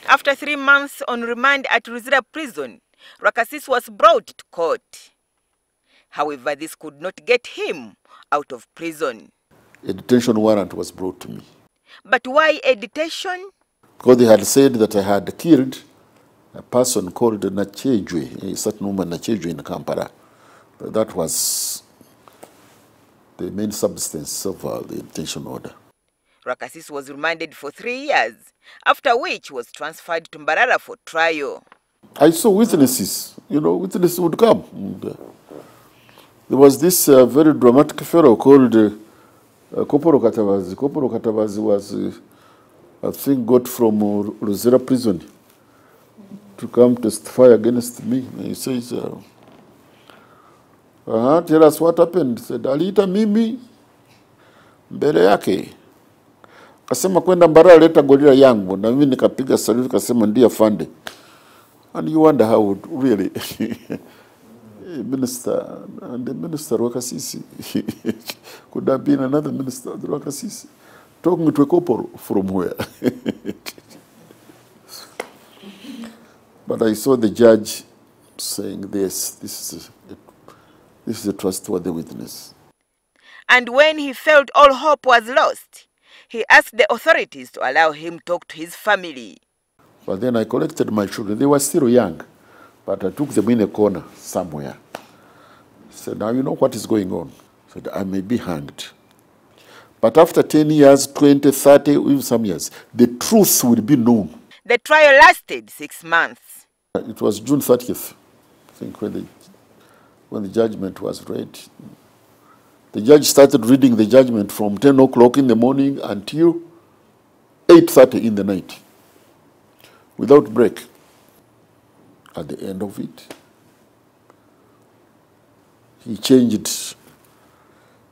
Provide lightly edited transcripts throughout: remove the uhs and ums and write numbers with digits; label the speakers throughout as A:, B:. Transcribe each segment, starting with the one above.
A: After 3 months on remand at Luzira prison, Rwakasisi was brought to court. However, this could not get him out of prison.
B: A detention warrant was brought to me.
A: But why a detention?
B: Because they had said that I had killed a person called Nachejwe, a certain woman Nachejwe in Kampala. That was the main substance of the detention order.
A: Rwakasisi was remanded for 3 years, after which was transferred to Mbarara for trial.
B: I saw witnesses, witnesses would come. There was this very dramatic fellow called Koporo Katabazi. Koporo Katabazi was, I think, got from Luzira prison to come testify against me. And he says, tell us what happened. He said, aliita mimi mbele yake. Kasema kwenda Mbarara leta gorilla yangu. Na mimi nikapiga salute kasema ndiye afande. And you wonder how really Minister and the Minister Rwakasisi could have been another Minister Rwakasisi talking to a couple from where. But I saw the judge saying this is a trustworthy witness.
A: And when he felt all hope was lost, he asked the authorities to allow him to talk to his family.
B: But then I collected my children. They were still young, but I took them in a corner somewhere. I said, now you know what is going on. I said, I may be hanged. But after 10 years, 20, 30, even some years, the truth will be known.
A: The trial lasted 6 months.
B: It was June 30th, I think, when the judgment was read. The judge started reading the judgment from 10 o'clock in the morning until 8:30 in the night, without break. At the end of it, he changed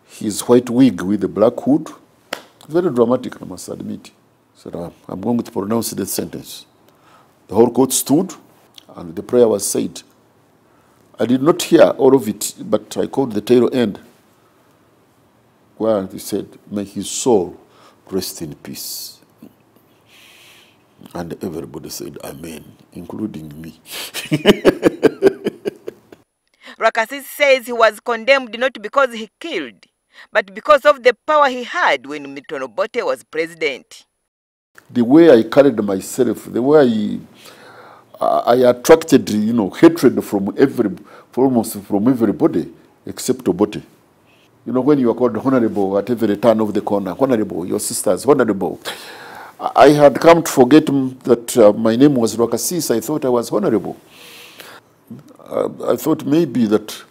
B: his white wig with a black hood. Very dramatic, I must admit. He said, I'm going to pronounce the sentence. The whole court stood, and the prayer was said. I did not hear all of it, but I caught the tail end, where he said, may his soul rest in peace. And everybody said, amen, including me.
A: Rwakasisi says he was condemned not because he killed, but because of the power he had when Obote was president.
B: The way I carried myself, the way I attracted, hatred from almost from everybody except Obote. When you are called honorable at every turn of the corner, honorable, your sisters, honorable. I had come to forget that my name was Rwakasisi. I thought I was honorable. I thought maybe that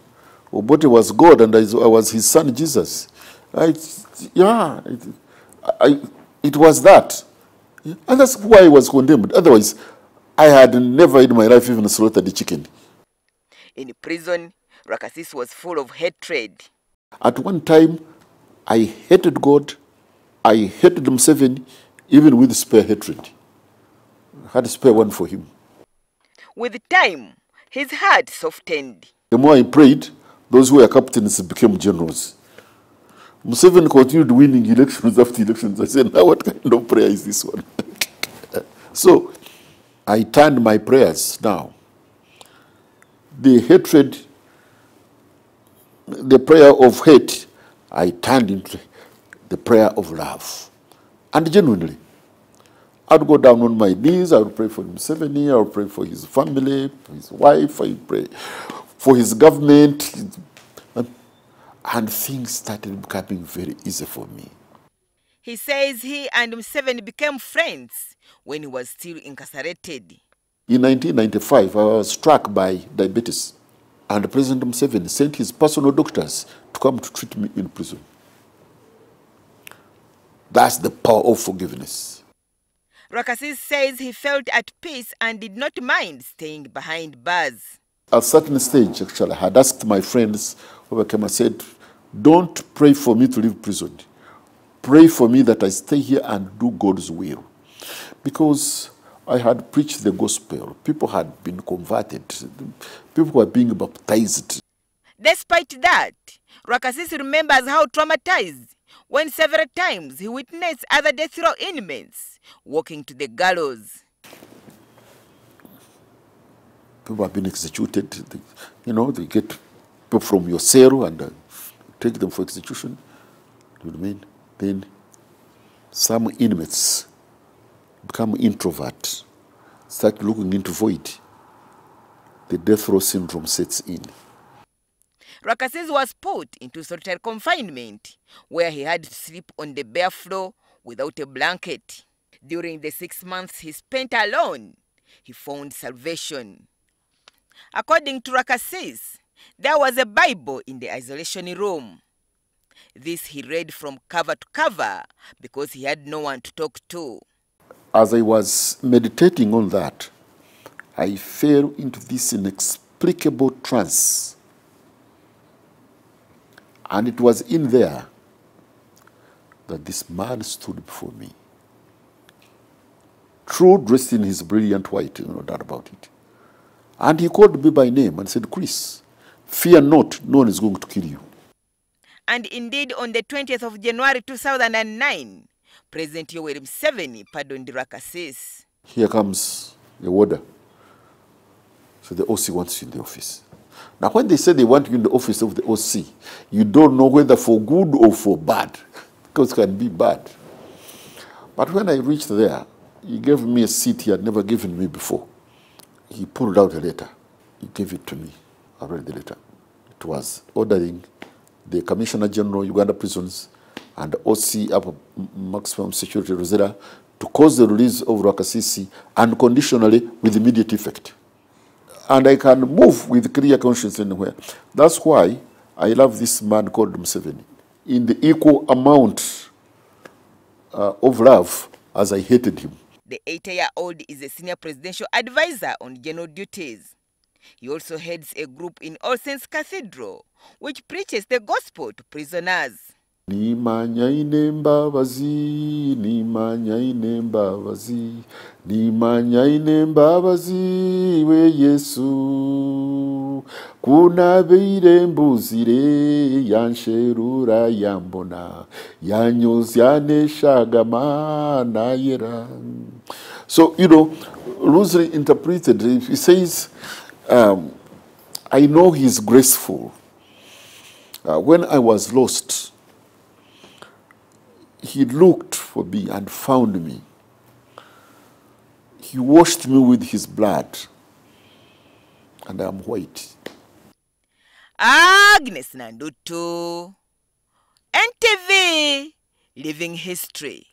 B: Obote was God and I was his son Jesus. It was that. And that's why I was condemned. Otherwise, I had never in my life even slaughtered a chicken.
A: In prison, Rwakasisi was full of hatred.
B: At one time, I hated God. I hated Museveni, even with spare hatred. I had a spare one for him.
A: With time, his heart softened.
B: The more I prayed, those who were captains became generals. Museveni continued winning elections after elections. I said, now what kind of prayer is this one? So, I turned my prayers now. The hatred, the prayer of hate, I turned into the prayer of love. And genuinely, I would go down on my knees, I would pray for Museveni, I would pray for his family, for his wife, I would pray for his government. And things started becoming very easy for me.
A: He says he and Museveni became friends when he was still incarcerated.
B: In 1995, I was struck by diabetes. And President Museveni sent his personal doctors to come to treat me in prison. That's the power of forgiveness.
A: Rwakasisi says he felt at peace and did not mind staying behind bars.
B: At a certain stage, actually, I had asked my friends who came and said, don't pray for me to leave prison. Pray for me that I stay here and do God's will. Because I had preached the gospel. People had been converted. People were being baptized.
A: Despite that, Rwakasisi remembers how traumatized when several times he witnessed other death row inmates walking to the gallows.
B: people have been executed. They get people from your cell and take them for execution. You know what I mean? Then some inmates become introvert, start looking into void. The death row syndrome sets in.
A: Rwakasisi was put into solitary confinement, where he had to sleep on the bare floor without a blanket. During the 6 months he spent alone, he found salvation. According to Rwakasisi, there was a Bible in the isolation room. This he read from cover to cover because he had no one to talk to.
B: As I was meditating on that, I fell into this inexplicable trance. And it was in there that this man stood before me. True, dressed in his brilliant white, no doubt about it. And he called me by name and said, "Chris, fear not, no one is going to kill you."
A: And indeed, on the 20th of January 2009, President Yoweri Museveni pardoned Rwakasisi.
B: Here comes the order. So the OC wants you in the office. Now, when they say they want you in the office of the OC, you don't know whether for good or for bad, because it can be bad. But when I reached there, he gave me a seat he had never given me before. He pulled out a letter. He gave it to me. I read the letter. It was ordering the Commissioner General, Uganda Prisons, and the OC Upper Maximum Security Luzira to cause the release of Rwakasisi unconditionally with immediate effect. And I can move with clear conscience anywhere. That's why I love this man called Museveni, in the equal amount of love as I hated him.
A: The 80-year-old is a senior presidential advisor on general duties. He also heads a group in All Saints Cathedral, which preaches the gospel to prisoners.
B: Nimanya inembabazi, nimanya inembabazi, nimanya inembabazi we Yesu. Kunabeire mbuzire yansherura yambona, yanyozya neshaga mana yera. So, Luzira interpreted, he says, I know he's graceful. When I was lost, he looked for me and found me. He washed me with his blood, and I am white.
A: Agness Nandutu, NTV, Living History.